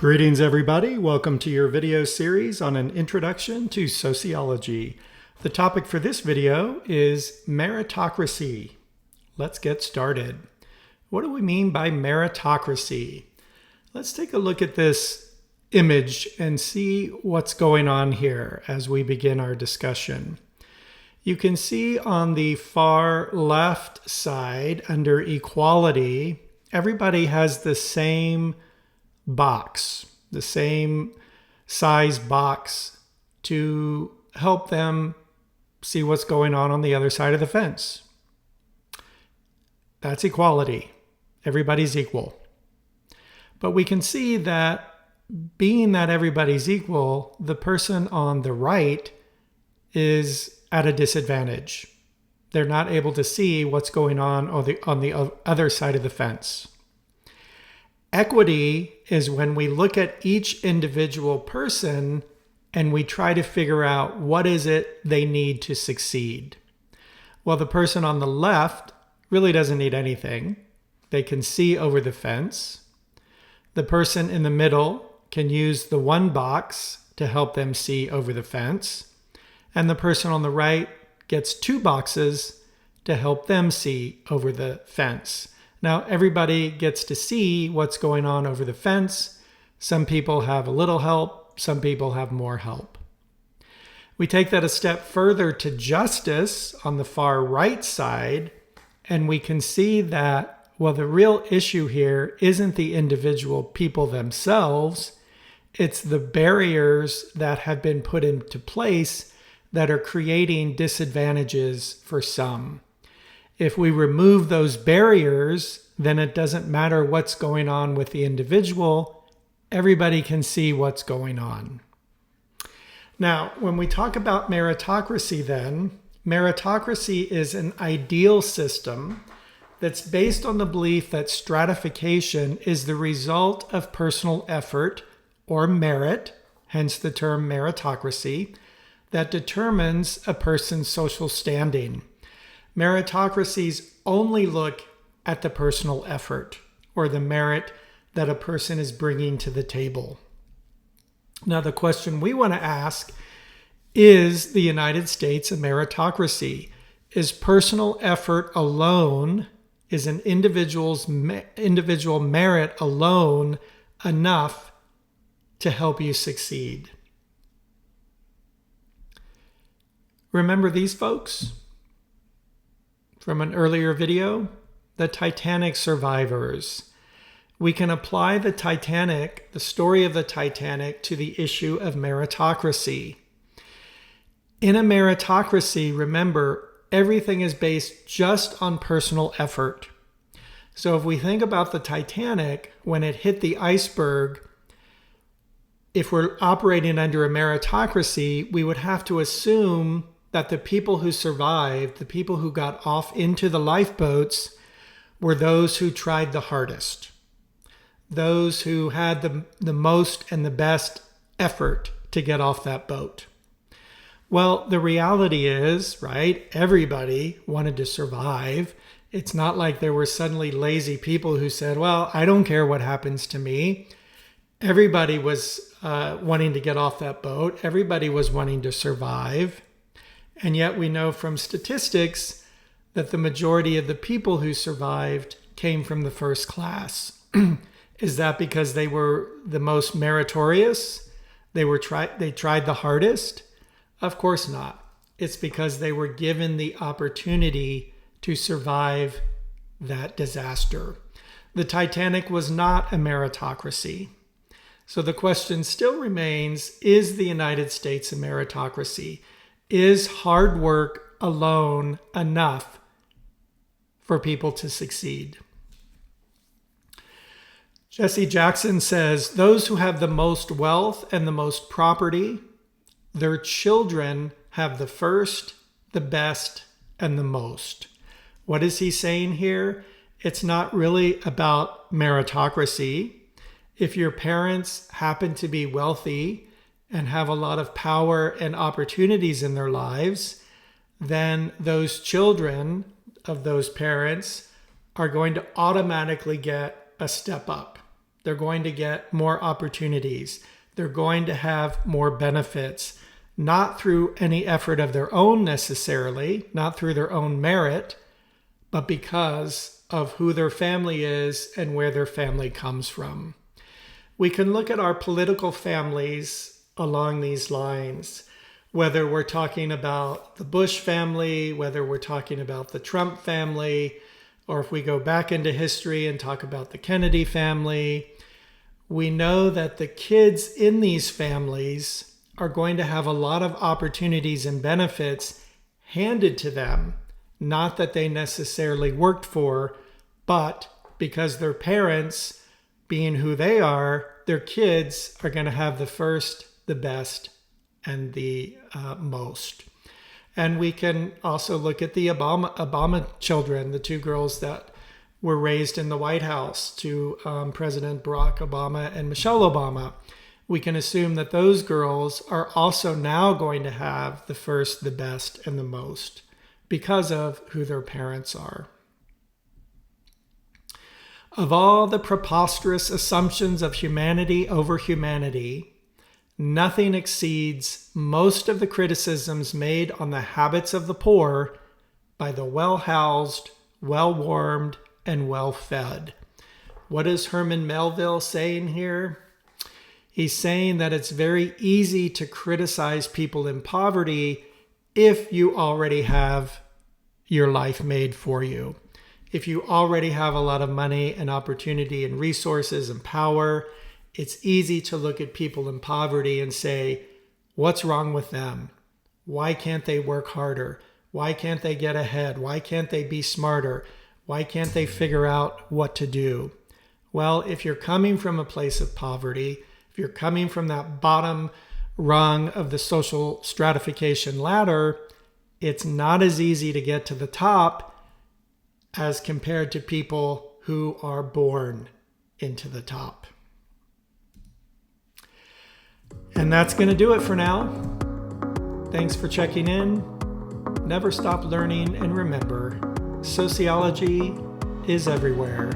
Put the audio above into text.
Greetings everybody, welcome to your video series on an introduction to sociology. The topic for this video is meritocracy. Let's get started. What do we mean by meritocracy? Let's take a look at this image and see what's going on here as we begin our discussion. You can see on the far left side under equality, everybody has the same box, the same size box to help them see what's going on the other side of the fence. That's equality. Everybody's equal. But we can see that being that everybody's equal, the person on the right is at a disadvantage. They're not able to see what's going on the other side of the fence. Equity is when we look at each individual person and we try to figure out what is it they need to succeed. Well, the person on the left really doesn't need anything. They can see over the fence. The person in the middle can use the one box to help them see over the fence. And the person on the right gets two boxes to help them see over the fence. Now, everybody gets to see what's going on over the fence. Some people have a little help. Some people have more help. We take that a step further to justice on the far right side, and we can see that, well, the real issue here isn't the individual people themselves. It's the barriers that have been put into place that are creating disadvantages for some. If we remove those barriers, then it doesn't matter what's going on with the individual. Everybody can see what's going on. Now, when we talk about meritocracy then, meritocracy is an ideal system that's based on the belief that stratification is the result of personal effort or merit, hence the term meritocracy, that determines a person's social standing. Meritocracies only look at the personal effort or the merit that a person is bringing to the table. Now, the question we want to ask, is the United States a meritocracy? Is personal effort alone, is an individual merit alone enough to help you succeed? Remember these folks from an earlier video? The Titanic survivors. We can apply the Titanic, the story of the Titanic, to the issue of meritocracy. In a meritocracy, remember, everything is based just on personal effort. So if we think about the Titanic, when it hit the iceberg, if we're operating under a meritocracy, we would have to assume that the people who survived, the people who got off into the lifeboats, were those who tried the hardest, those who had the most and the best effort to get off that boat. Well, the reality is, right, everybody wanted to survive. It's not like there were suddenly lazy people who said, well, I don't care what happens to me. Everybody was wanting to get off that boat. Everybody was wanting to survive. And yet we know from statistics that the majority of the people who survived came from the first class. Is that because they were the most meritorious? They tried the hardest? Of course not. It's because they were given the opportunity to survive that disaster. The Titanic was not a meritocracy. So the question still remains, is the United States a meritocracy? Is hard work alone enough for people to succeed? Jesse Jackson says, those who have the most wealth and the most property, their children have the first, the best, and the most. What is he saying here? It's not really about meritocracy. If your parents happen to be wealthy and have a lot of power and opportunities in their lives, then those children of those parents are going to automatically get a step up. They're going to get more opportunities. They're going to have more benefits, not through any effort of their own necessarily, not through their own merit, but because of who their family is and where their family comes from. We can look at our political families along these lines, whether we're talking about the Bush family, whether we're talking about the Trump family, or if we go back into history and talk about the Kennedy family. We know that the kids in these families are going to have a lot of opportunities and benefits handed to them, not that they necessarily worked for, but because their parents, being who they are, their kids are going to have the first, the best, and the most. And we can also look at the Obama children, the two girls that were raised in the White House to President Barack Obama and Michelle Obama. We can assume that those girls are also now going to have the first, the best, and the most because of who their parents are. Of all the preposterous assumptions of humanity over humanity, nothing exceeds most of the criticisms made on the habits of the poor by the well-housed, well-warmed, and well-fed. What is Herman Melville saying here? He's saying that it's very easy to criticize people in poverty if you already have your life made for you. If you already have a lot of money and opportunity and resources and power, it's easy to look at people in poverty and say, what's wrong with them? Why can't they work harder? Why can't they get ahead? Why can't they be smarter? Why can't they figure out what to do? Well, if you're coming from a place of poverty, if you're coming from that bottom rung of the social stratification ladder, it's not as easy to get to the top as compared to people who are born into the top. And that's going to do it for now. Thanks for checking in. Never stop learning, and remember, sociology is everywhere.